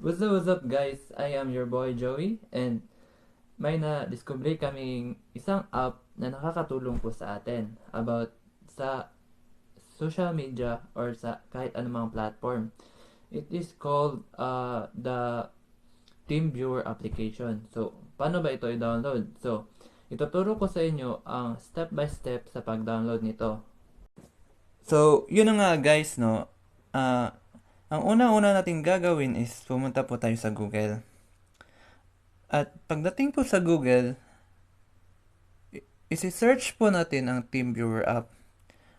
What's up guys? I am your boy Joey and may na-discover kaming isang app na nakakatulong po sa atin about sa social media or sa kahit anumang platform. It is called the TeamViewer application. So, paano ba ito i-download? So, ituturo ko sa inyo ang step by step sa pag-download nito. So, yun na nga guys, no? Ang una-una natin gagawin is pumunta po tayo sa Google. At pagdating po sa Google, isi-search po natin ang TeamViewer app.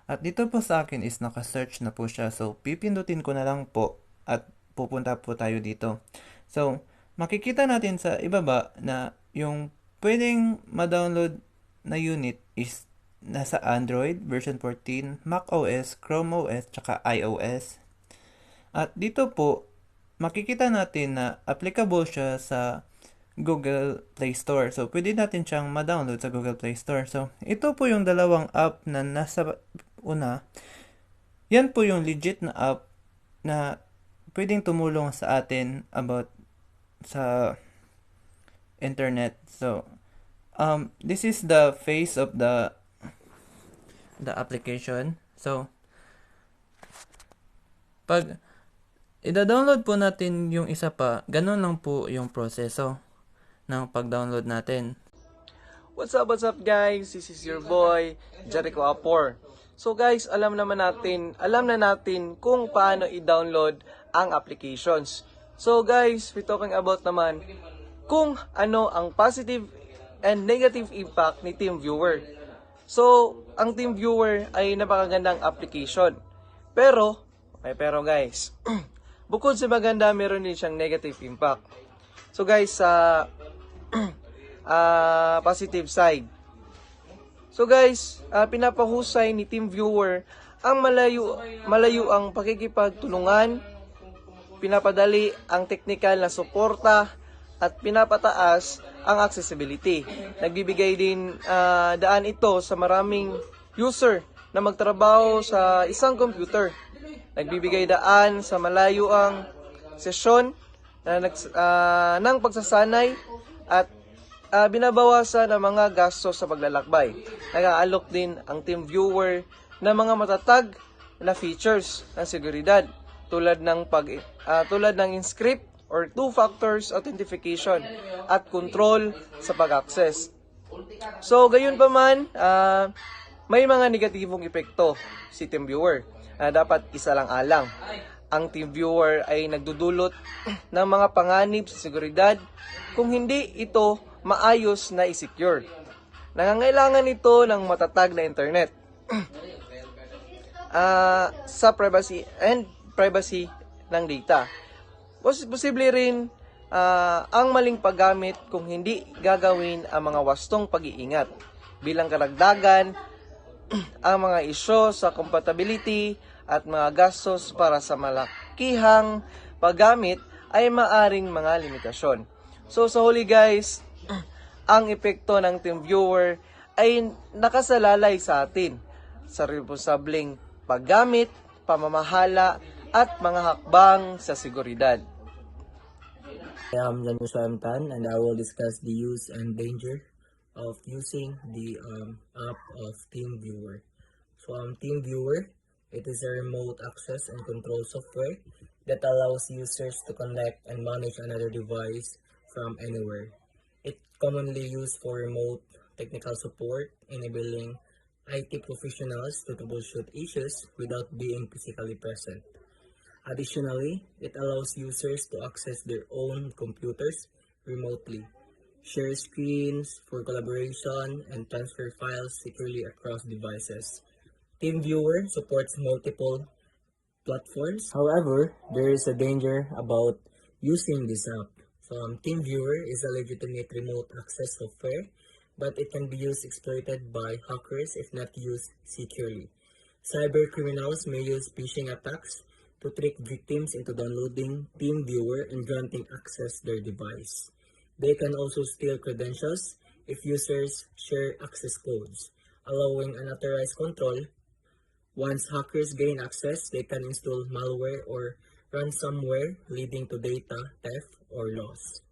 At dito po sa akin is naka-search na po siya. So, pipindutin ko na lang po at pupunta po tayo dito. So, makikita natin sa ibaba na yung pwedeng ma-download na unit is nasa Android version 14, Mac OS, Chrome OS, tsaka iOS. At dito po, makikita natin na applicable siya sa Google Play Store. So, pwede natin siyang ma-download sa Google Play Store. So, ito po yung dalawang app na nasa una. Yan po yung legit na app na pwedeng tumulong sa atin about sa internet. So, this is the face of the application. So, pag ida-download po natin yung isa pa, ganun lang po yung proseso ng pag-download natin. What's up guys? This is your boy, Jericho Apor. So guys, alam na natin kung paano i-download ang applications. So guys, we're talking about naman kung ano ang positive and negative impact ni TeamViewer. So, ang TeamViewer ay napakagandang application. Pero guys, bukod sa maganda, meron din siyang negative impact. So guys, sa positive side. So guys, pinapahusay ni TeamViewer ang malayo ang pakikipagtulungan, pinapadali ang technical na suporta, at pinapataas ang accessibility. Nagbibigay din daan ito sa maraming user na magtrabaho sa isang computer. Nagbibigay daan sa malayo ang sesyon ng pagsasanay at binabawasan ang mga gastos sa paglalakbay. Nag-aalok din ang TeamViewer ng mga matatag na features ng seguridad tulad ng in-script or two-factors authentication at control sa pag-access. So, gayon pa man, may mga negatibong epekto si TeamViewer. Dapat isa lang alang. Ang TeamViewer ay nagdudulot ng mga panganib sa seguridad kung hindi ito maayos na i-secure. Nangangailangan ito ng matatag na internet sa privacy ng data. Posible rin ang maling paggamit kung hindi gagawin ang mga wastong pag-iingat. Bilang karagdagan, ang mga isyu sa compatibility at mga gastos para sa malakihang paggamit ay maaring mga limitasyon. So sa huli guys, ang epekto ng TeamViewer ay nakasalalay sa atin sa responsableng paggamit, pamamahala, at mga hakbang sa seguridad. I am Janus Tan and I will discuss the use and danger of using the app of TeamViewer. So TeamViewer, it is a remote access and control software that allows users to connect and manage another device from anywhere. It's commonly used for remote technical support, enabling IT professionals to troubleshoot issues without being physically present. Additionally, it allows users to access their own computers remotely, share screens for collaboration, and transfer files securely across devices. TeamViewer supports multiple platforms. However, there is a danger about using this app. So, TeamViewer is a legitimate remote access software, but it can be exploited by hackers if not used securely. Cyber criminals may use phishing attacks to trick victims into downloading TeamViewer and granting access to their device. They can also steal credentials if users share access codes, allowing unauthorized control. Once hackers gain access, they can install malware or ransomware, leading to data theft or loss.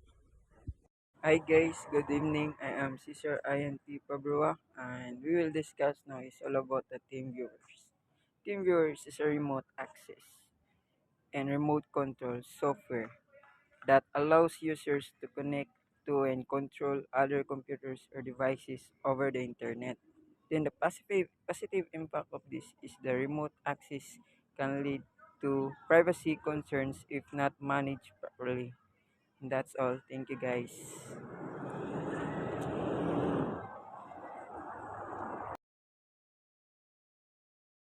Hi guys, good evening. I am Cesar INT Pabrua and we will discuss now is all about the TeamViewers. TeamViewers is a remote access and remote control software that allows users to connect to and control other computers or devices over the internet. Then the positive impact of this is the remote access can lead to privacy concerns if not managed properly. And that's all. Thank you guys.